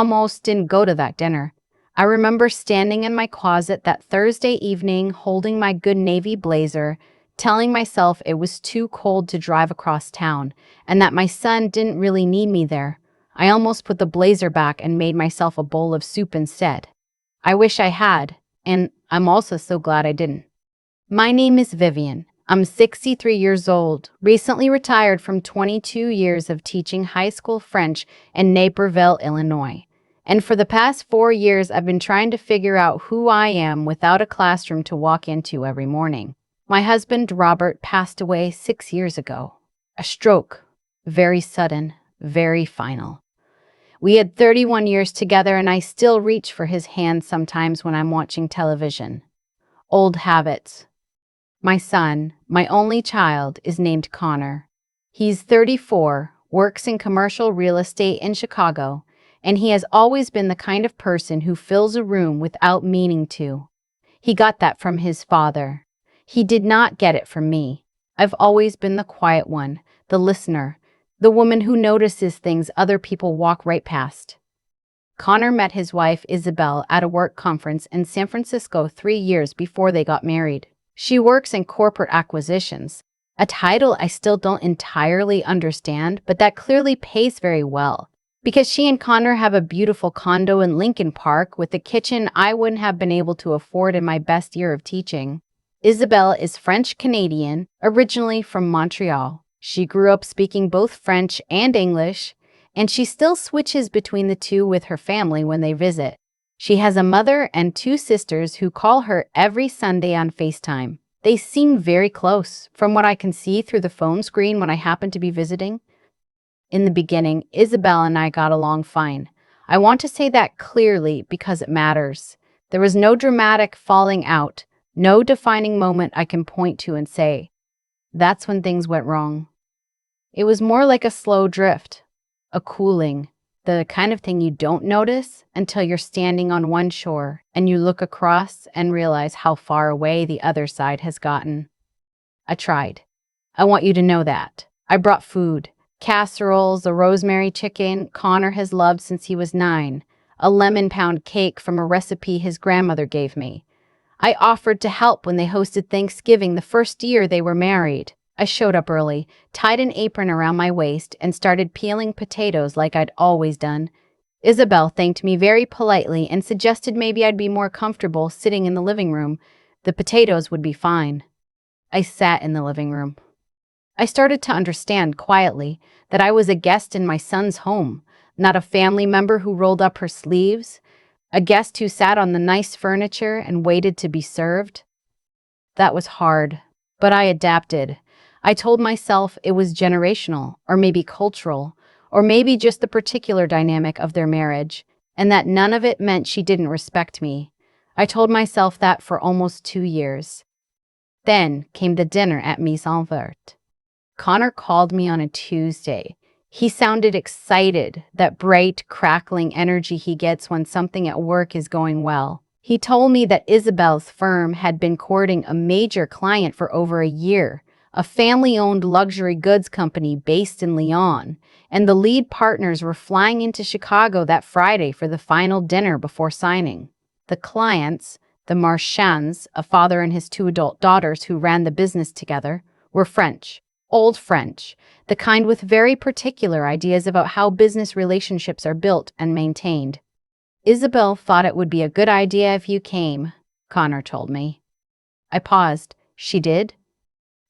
Almost didn't go to that dinner. I remember standing in my closet that Thursday evening, holding my good navy blazer, telling myself it was too cold to drive across town, and that my son didn't really need me there. I almost put the blazer back and made myself a bowl of soup instead. I wish I had, and I'm also so glad I didn't. My name is Vivian. I'm 63 years old, recently retired from 22 years of teaching high school French in Naperville, Illinois. And for the past 4 years, I've been trying to figure out who I am without a classroom to walk into every morning. My husband, Robert, passed away 6 years ago. A stroke. Very sudden, very final. We had 31 years together, and I still reach for his hand sometimes when I'm watching television. Old habits. My son, my only child, is named Connor. He's 34, works in commercial real estate in Chicago, and he has always been the kind of person who fills a room without meaning to. He got that from his father. He did not get it from me. I've always been the quiet one, the listener, the woman who notices things other people walk right past. Connor met his wife Isabel at a work conference in San Francisco 3 years before they got married. She works in corporate acquisitions, a title I still don't entirely understand, but that clearly pays very well, because she and Connor have a beautiful condo in Lincoln Park with a kitchen I wouldn't have been able to afford in my best year of teaching. Isabel is French-Canadian, originally from Montreal. She grew up speaking both French and English, and she still switches between the two with her family when they visit. She has a mother and 2 sisters who call her every Sunday on FaceTime. They seem very close, from what I can see through the phone screen when I happen to be visiting. In the beginning, Isabel and I got along fine. I want to say that clearly because it matters. There was no dramatic falling out, no defining moment I can point to and say, that's when things went wrong. It was more like a slow drift, a cooling, the kind of thing you don't notice until you're standing on one shore and you look across and realize how far away the other side has gotten. I tried. I want you to know that. I brought food, casseroles, a rosemary chicken Connor has loved since he was 9, a lemon pound cake from a recipe his grandmother gave me. I offered to help when they hosted Thanksgiving the first year they were married. I showed up early, tied an apron around my waist, and started peeling potatoes like I'd always done. Isabel thanked me very politely and suggested maybe I'd be more comfortable sitting in the living room. The potatoes would be fine. I sat in the living room. I started to understand quietly that I was a guest in my son's home, not a family member who rolled up her sleeves, a guest who sat on the nice furniture and waited to be served. That was hard, but I adapted. I told myself it was generational, or maybe cultural, or maybe just the particular dynamic of their marriage, and that none of it meant she didn't respect me. I told myself that for almost 2 years. Then came the dinner at Maison Verte. Connor called me on a Tuesday. He sounded excited, that bright, crackling energy he gets when something at work is going well. He told me that Isabel's firm had been courting a major client for over a year, a family-owned luxury goods company based in Lyon, and the lead partners were flying into Chicago that Friday for the final dinner before signing. The clients, the Marchands, a father and his 2 adult daughters who ran the business together, were French, old French, the kind with very particular ideas about how business relationships are built and maintained. Isabel thought it would be a good idea if you came, Connor told me. I paused. She did?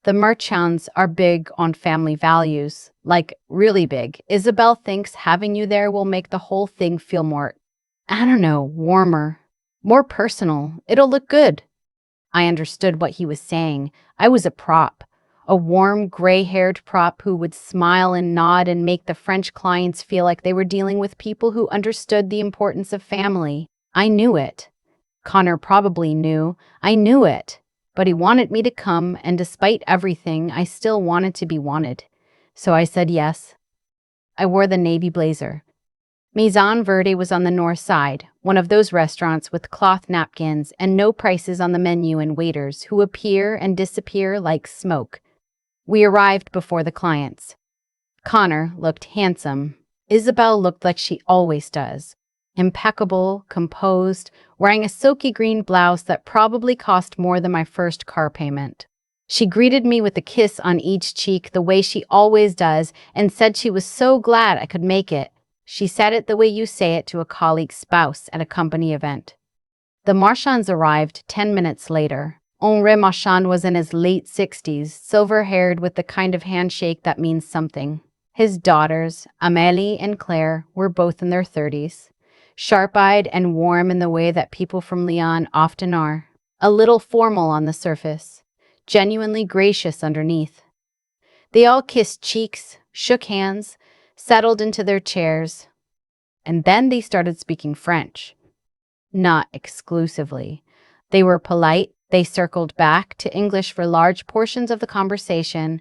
The Marchands are big on family values, like really big. Isabel thinks having you there will make the whole thing feel more, I don't know, warmer, more personal. It'll look good. I understood what he was saying. I was a prop, a warm, gray-haired prop who would smile and nod and make the French clients feel like they were dealing with people who understood the importance of family. I knew it. Connor probably knew. I knew it. But he wanted me to come, and despite everything, I still wanted to be wanted. So I said yes. I wore the navy blazer. Maison Verte was on the north side, one of those restaurants with cloth napkins and no prices on the menu and waiters who appear and disappear like smoke. We arrived before the clients. Connor looked handsome. Isabel looked like she always does. impeccable, composed, wearing a silky green blouse that probably cost more than my first car payment. She greeted me with a kiss on each cheek the way she always does and said she was so glad I could make it. She said it the way you say it to a colleague's spouse at a company event. The Marchands arrived 10 minutes later. Henri Marchand was in his late 60s, silver-haired with the kind of handshake that means something. His daughters, Amélie and Claire, were both in their 30s, sharp-eyed and warm in the way that people from Lyon often are, a little formal on the surface, genuinely gracious underneath. They all kissed cheeks, shook hands, settled into their chairs, and then they started speaking French. Not exclusively. They were polite, they circled back to English for large portions of the conversation,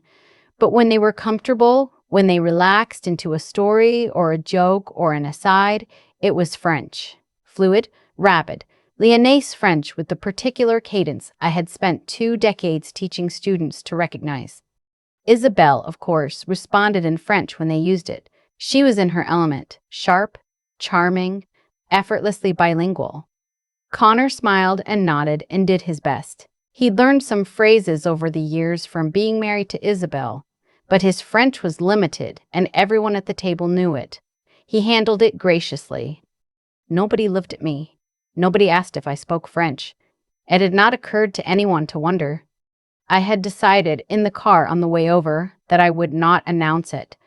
but when they were comfortable, when they relaxed into a story or a joke or an aside, it was French. Fluid, rapid, Lyonnaise French with the particular cadence I had spent 2 decades teaching students to recognize. Isabelle, of course, responded in French when they used it. She was in her element, sharp, charming, effortlessly bilingual. Connor smiled and nodded and did his best. He'd learned some phrases over the years from being married to Isabelle, but his French was limited and everyone at the table knew it. He handled it graciously. Nobody looked at me. Nobody asked if I spoke French. It had not occurred to anyone to wonder. I had decided in the car on the way over that I would not announce it.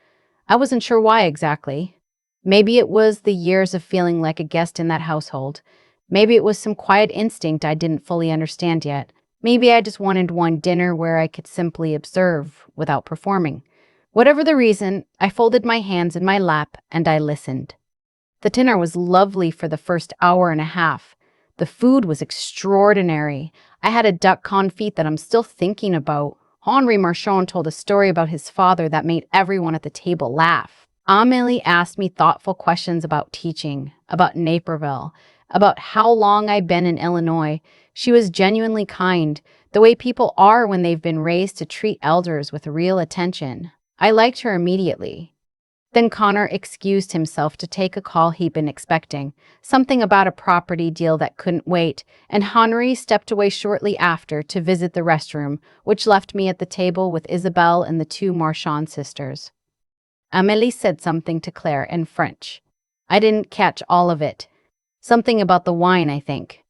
I wasn't sure why exactly. Maybe it was the years of feeling like a guest in that household. Maybe it was some quiet instinct I didn't fully understand yet. Maybe I just wanted one dinner where I could simply observe without performing. Whatever the reason, I folded my hands in my lap and I listened. The dinner was lovely for the first hour and a half. The food was extraordinary. I had a duck confit that I'm still thinking about. Henri Marchand told a story about his father that made everyone at the table laugh. Amélie asked me thoughtful questions about teaching, about Naperville, about how long I'd been in Illinois. She was genuinely kind, the way people are when they've been raised to treat elders with real attention. I liked her immediately. Then Connor excused himself to take a call he'd been expecting, something about a property deal that couldn't wait, and Henri stepped away shortly after to visit the restroom, which left me at the table with Isabelle and the 2 Marchand sisters. Amélie said something to Claire in French. I didn't catch all of it. Something about the wine, I think.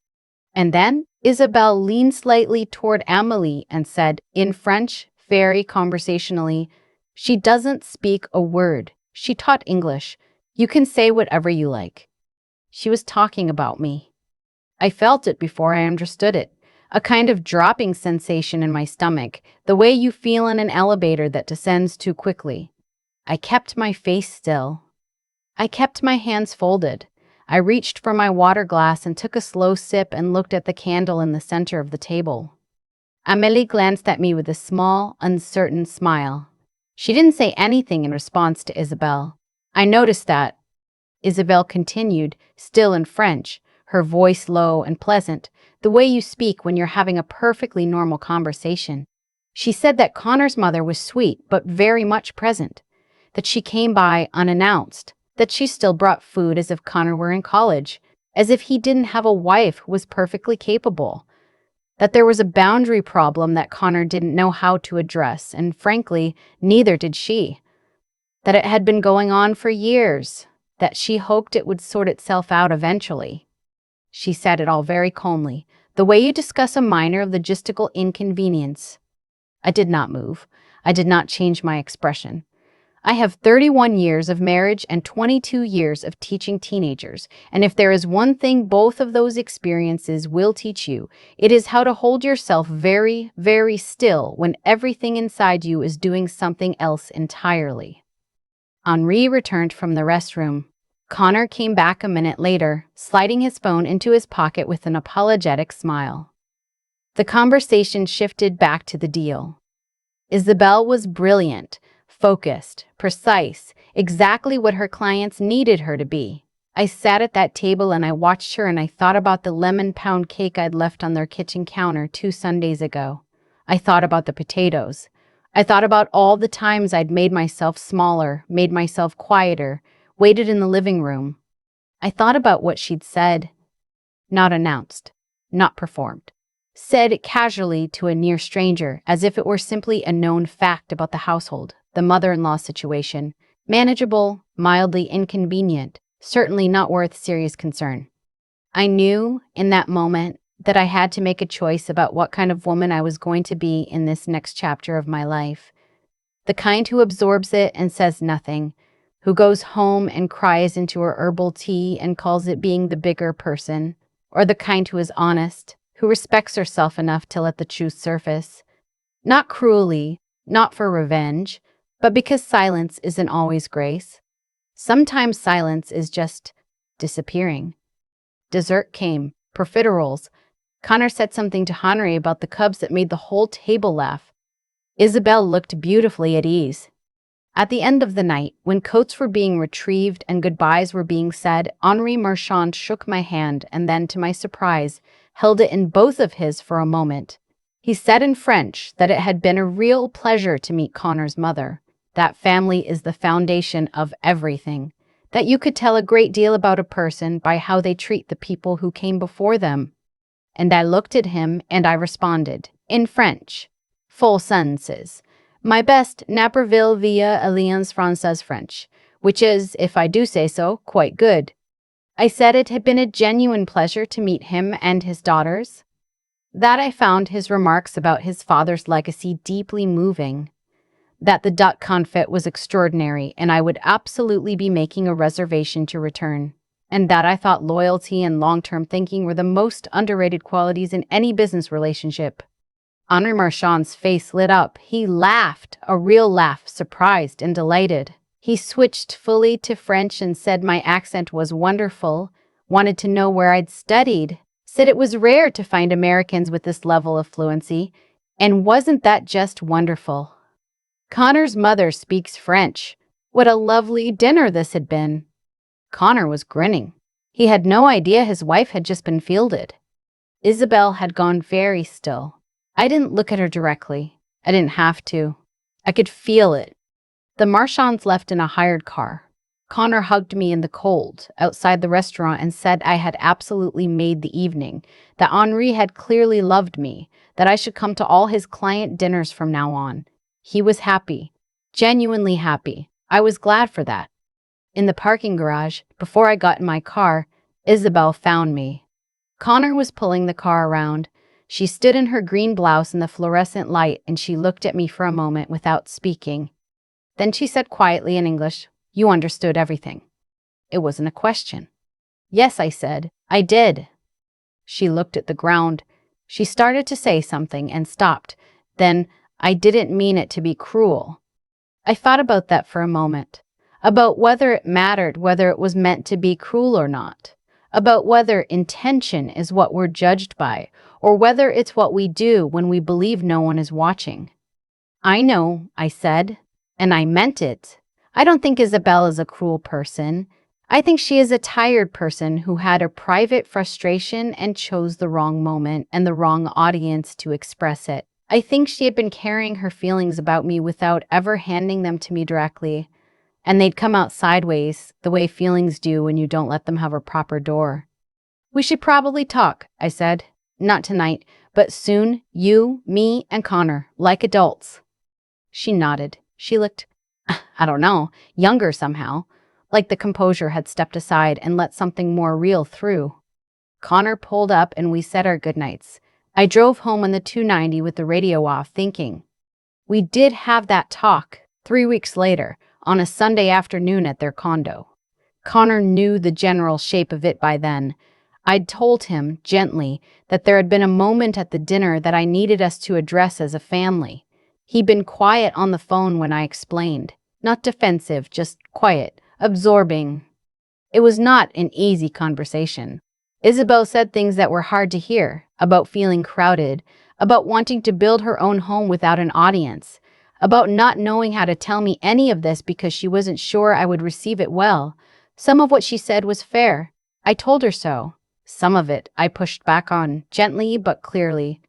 And then Isabelle leaned slightly toward Amélie and said, in French, very conversationally, "She doesn't speak a word. She taught English. You can say whatever you like." She was talking about me. I felt it before I understood it. A kind of dropping sensation in my stomach, the way you feel in an elevator that descends too quickly. I kept my face still. I kept my hands folded. I reached for my water glass and took a slow sip and looked at the candle in the center of the table. Amélie glanced at me with a small, uncertain smile. She didn't say anything in response to Isabelle. I noticed that. Isabelle continued, still in French, her voice low and pleasant, the way you speak when you're having a perfectly normal conversation. She said that Connor's mother was sweet but very much present, that she came by unannounced, that she still brought food as if Connor were in college, as if he didn't have a wife who was perfectly capable, that there was a boundary problem that Connor didn't know how to address, and frankly, neither did she. That it had been going on for years, that she hoped it would sort itself out eventually. She said it all very calmly, the way you discuss a minor logistical inconvenience. I did not move. I did not change my expression. I have 31 years of marriage and 22 years of teaching teenagers, and if there is one thing both of those experiences will teach you, it is how to hold yourself very, very still when everything inside you is doing something else entirely. Henri returned from the restroom. Connor came back a minute later, sliding his phone into his pocket with an apologetic smile. The conversation shifted back to the deal. Isabelle was brilliant, focused, precise, exactly what her clients needed her to be. I sat at that table and I watched her and I thought about the lemon pound cake I'd left on their kitchen counter 2 Sundays ago. I thought about the potatoes. I thought about all the times I'd made myself smaller, made myself quieter, waited in the living room. I thought about what she'd said, not announced, not performed. Said casually to a near stranger, as if it were simply a known fact about the household, the mother-in-law situation. Manageable, mildly inconvenient, certainly not worth serious concern. I knew in that moment that I had to make a choice about what kind of woman I was going to be in this next chapter of my life. The kind who absorbs it and says nothing, who goes home and cries into her herbal tea and calls it being the bigger person, or the kind who is honest, who respects herself enough to let the truth surface. Not cruelly, not for revenge, but because silence isn't always grace. Sometimes silence is just disappearing. Dessert came, profiteroles. Connor said something to Henry about the cubs that made the whole table laugh. Isabel looked beautifully at ease. At the end of the night, when coats were being retrieved and goodbyes were being said, Henri Marchand shook my hand and then, to my surprise, held it in both of his for a moment. He said in French that it had been a real pleasure to meet Connor's mother, that family is the foundation of everything, that you could tell a great deal about a person by how they treat the people who came before them. And I looked at him and I responded, in French, full sentences. My best Naperville via Alliance Française French, which is, if I do say so, quite good. I said it had been a genuine pleasure to meet him and his daughters. That I found his remarks about his father's legacy deeply moving. That the duck confit was extraordinary and I would absolutely be making a reservation to return. And that I thought loyalty and long-term thinking were the most underrated qualities in any business relationship. Henri Marchand's face lit up. He laughed, a real laugh, surprised and delighted. He switched fully to French and said my accent was wonderful, wanted to know where I'd studied, said it was rare to find Americans with this level of fluency, and wasn't that just wonderful? Connor's mother speaks French. What a lovely dinner this had been. Connor was grinning. He had no idea his wife had just been fielded. Isabel had gone very still. I didn't look at her directly. I didn't have to. I could feel it. The Marchands left in a hired car. Connor hugged me in the cold outside the restaurant and said I had absolutely made the evening, that Henri had clearly loved me, that I should come to all his client dinners from now on. He was happy, genuinely happy. I was glad for that. In the parking garage, before I got in my car, Isabel found me. Connor was pulling the car around. She stood in her green blouse in the fluorescent light and she looked at me for a moment without speaking. Then she said quietly in English, "You understood everything." It wasn't a question. "Yes," I said. "I did." She looked at the ground. She started to say something and stopped. Then, "I didn't mean it to be cruel." I thought about that for a moment. About whether it mattered whether it was meant to be cruel or not. About whether intention is what we're judged by, or whether it's what we do when we believe no one is watching. "I know," I said, and I meant it. I don't think Isabel is a cruel person. I think she is a tired person who had a private frustration and chose the wrong moment and the wrong audience to express it. I think she had been carrying her feelings about me without ever handing them to me directly, and they'd come out sideways, the way feelings do when you don't let them have a proper door. "We should probably talk," I said. "Not tonight, but soon, you, me, and Connor, like adults." She nodded. She looked, I don't know, younger somehow, like the composure had stepped aside and let something more real through. Connor pulled up and we said our goodnights. I drove home on the 290 with the radio off, thinking. We did have that talk 3 weeks later, on a Sunday afternoon at their condo. Connor knew the general shape of it by then. I'd told him, gently, that there had been a moment at the dinner that I needed us to address as a family. He'd been quiet on the phone when I explained. Not defensive, just quiet, absorbing. It was not an easy conversation. Isabel said things that were hard to hear, about feeling crowded, about wanting to build her own home without an audience, about not knowing how to tell me any of this because she wasn't sure I would receive it well. Some of what she said was fair. I told her so. Some of it I pushed back on, gently but clearly.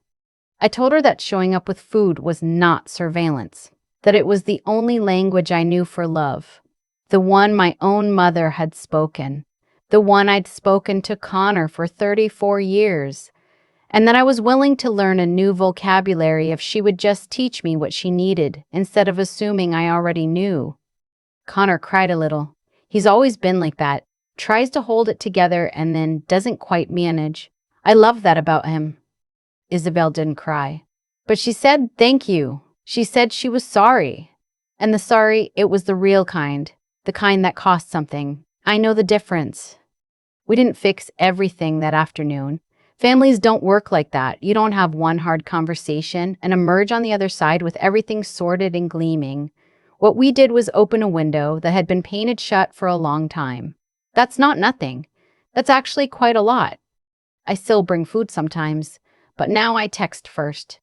I told her that showing up with food was not surveillance, that it was the only language I knew for love, the one my own mother had spoken, the one I'd spoken to Connor for 34 years, and that I was willing to learn a new vocabulary if she would just teach me what she needed instead of assuming I already knew. Connor cried a little. He's always been like that, tries to hold it together and then doesn't quite manage. I love that about him. Isabel didn't cry, but she said thank you. She said she was sorry. And the sorry, it was the real kind, the kind that cost something. I know the difference. We didn't fix everything that afternoon. Families don't work like that. You don't have one hard conversation and emerge on the other side with everything sorted and gleaming. What we did was open a window that had been painted shut for a long time. That's not nothing. That's actually quite a lot. I still bring food sometimes, but now I text first.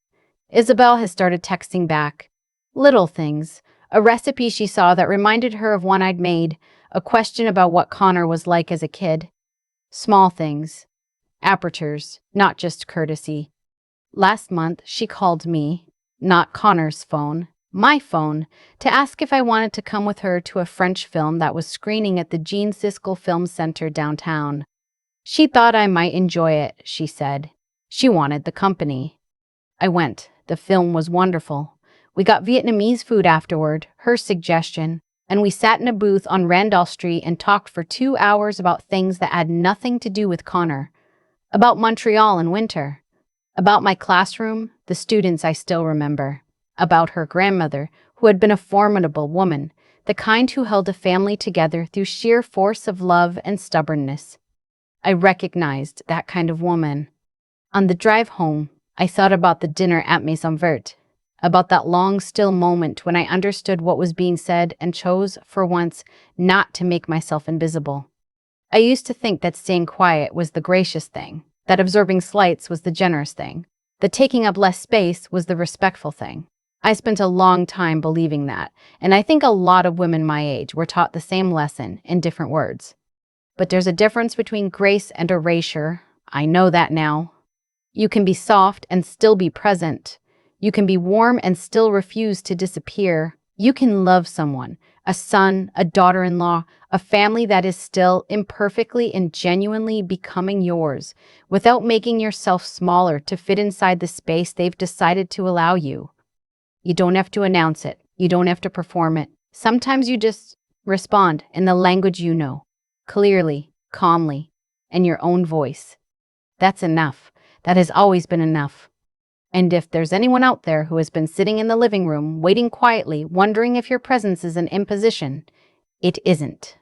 Isabel has started texting back. Little things. A recipe she saw that reminded her of one I'd made. A question about what Connor was like as a kid. Small things. Apertures, not just courtesy. Last month, she called me, not Connor's phone, my phone, to ask if I wanted to come with her to a French film that was screening at the Jean Siskel Film Center downtown. She thought I might enjoy it, she said. She wanted the company. I went. The film was wonderful. We got Vietnamese food afterward, her suggestion, and we sat in a booth on Randolph Street and talked for 2 hours about things that had nothing to do with Connor. About Montreal in winter. About my classroom, the students I still remember. About her grandmother, who had been a formidable woman, the kind who held a family together through sheer force of love and stubbornness. I recognized that kind of woman. On the drive home, I thought about the dinner at Maison Verte, about that long, still moment when I understood what was being said and chose, for once, not to make myself invisible. I used to think that staying quiet was the gracious thing, that absorbing slights was the generous thing, that taking up less space was the respectful thing. I spent a long time believing that, and I think a lot of women my age were taught the same lesson in different words. But there's a difference between grace and erasure. I know that now. You can be soft and still be present. You can be warm and still refuse to disappear. You can love someone, a son, a daughter-in-law, a family that is still imperfectly and genuinely becoming yours, without making yourself smaller to fit inside the space they've decided to allow you. You don't have to announce it. You don't have to perform it. Sometimes you just respond in the language you know, clearly, calmly, in your own voice. That's enough. That has always been enough. And if there's anyone out there who has been sitting in the living room, waiting quietly, wondering if your presence is an imposition, it isn't.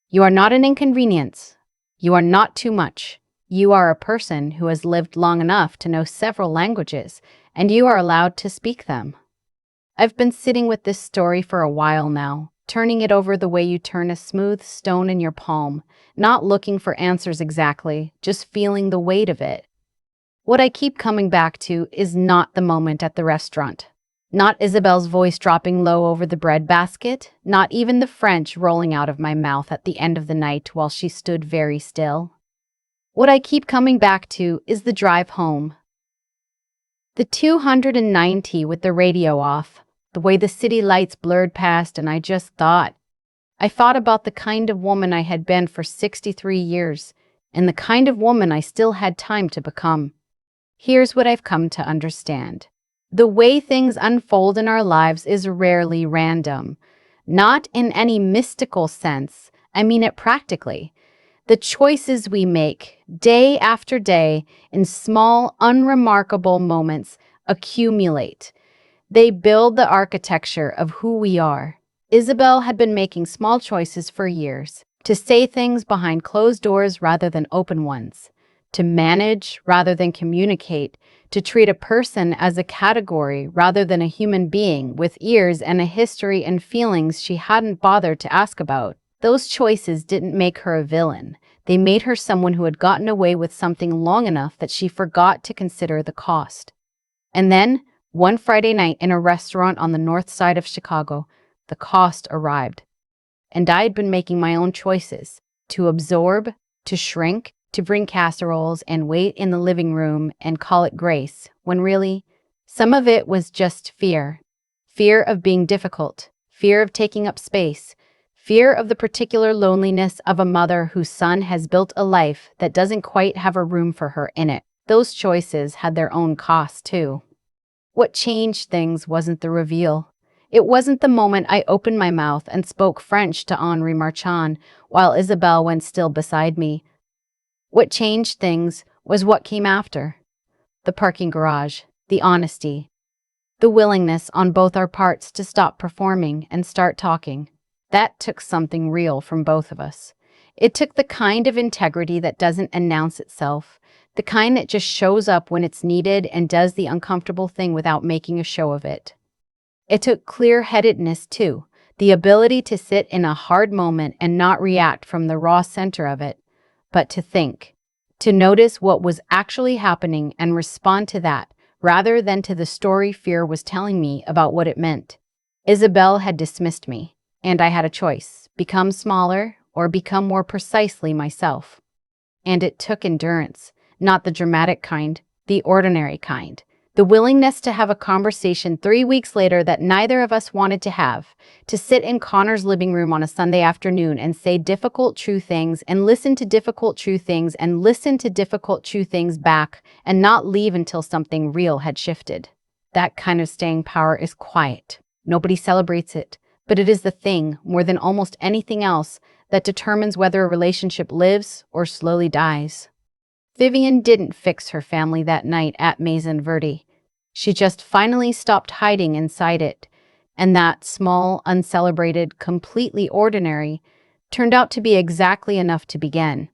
You are not an inconvenience. You are not too much. You are a person who has lived long enough to know several languages, and you are allowed to speak them. I've been sitting with this story for a while now, turning it over the way you turn a smooth stone in your palm, not looking for answers exactly, just feeling the weight of it. What I keep coming back to is not the moment at the restaurant. Not Isabel's voice dropping low over the bread basket, not even the French rolling out of my mouth at the end of the night while she stood very still. What I keep coming back to is the drive home. The 290 with the radio off, the way the city lights blurred past, and I thought about the kind of woman I had been for 63 years, and the kind of woman I still had time to become. Here's what I've come to understand. The way things unfold in our lives is rarely random. Not in any mystical sense, I mean it practically. The choices we make, day after day, in small, unremarkable moments, accumulate. They build the architecture of who we are. Isabel had been making small choices for years, to say things behind closed doors rather than open ones, to manage rather than communicate, to treat a person as a category rather than a human being with ears and a history and feelings she hadn't bothered to ask about. Those choices didn't make her a villain. They made her someone who had gotten away with something long enough that she forgot to consider the cost. And then, one Friday night in a restaurant on the north side of Chicago, the cost arrived. And I had been making my own choices, to absorb, to shrink, to bring casseroles and wait in the living room and call it grace, when really, some of it was just fear. Fear of being difficult, fear of taking up space, Fear of the particular loneliness of a mother whose son has built a life that doesn't quite have a room for her in it. Those choices had their own costs, too. What changed things wasn't the reveal. It wasn't the moment I opened my mouth and spoke French to Henri Marchand while Isabelle went still beside me. What changed things was what came after. The parking garage, the honesty, the willingness on both our parts to stop performing and start talking. That took something real from both of us. It took the kind of integrity that doesn't announce itself, the kind that just shows up when it's needed and does the uncomfortable thing without making a show of it. It took clear-headedness too, the ability to sit in a hard moment and not react from the raw center of it, but to think, to notice what was actually happening and respond to that, rather than to the story fear was telling me about what it meant. Isabelle had dismissed me, and I had a choice, become smaller or become more precisely myself. And it took endurance, not the dramatic kind, the ordinary kind. The willingness to have a conversation 3 weeks later that neither of us wanted to have, to sit in Connor's living room on a Sunday afternoon and say difficult true things and listen to difficult true things and listen to difficult true things back and not leave until something real had shifted. That kind of staying power is quiet. Nobody celebrates it, but it is the thing, more than almost anything else, that determines whether a relationship lives or slowly dies. Vivian didn't fix her family that night at Maison Verte. She just finally stopped hiding inside it, and that small, uncelebrated, completely ordinary, turned out to be exactly enough to begin.